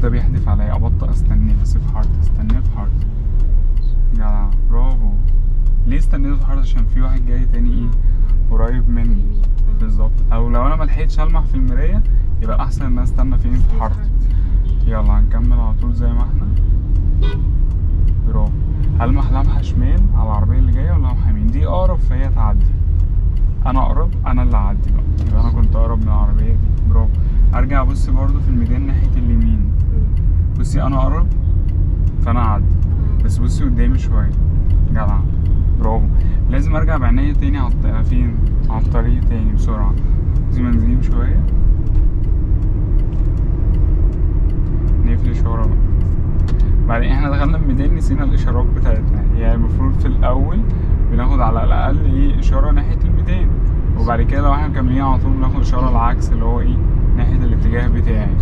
ده بيحدف عليا، ابطأ استنيه بس في حارت، استنيه في حارت. جدع برافو. ليه استنيته في حارت؟ عشان في واحد جاي تاني ايه قريب مني بالظبط. او لو انا ملحقتش المح في المراية يبقى احسن ان انا استنى فين في حارت. يلا هنكمل على طول زي ما احنا. برافو. هلمح لمحة شمال على العربية اللي جاية ولا لمحة يمين؟ دي اقرب فهي تعدي، انا اقرب انا اللي اعدي بقى، يبقى انا كنت اقرب من العربية دي. برافو. ارجع ابص برضو في الميدان ناحية اليمين. بصي انا اقرب فانا اعدي، بس بصي قدامي شوية. جدع برافو. لازم ارجع بعينيا تاني على فين؟ على الطريق تاني بسرعة. لازم انزل شوية، نقفل اشارة بقى. بعدين احنا دخلنا الميدان نسينا الاشارات بتاعتنا، يعني المفروض في الاول بناخد على الاقل ايه اشارة ناحية الميدان، وبعد كده لو احنا مكملين على طول بناخد اشارة العكس اللي هو ايه ناحية الاتجاه بتاعي.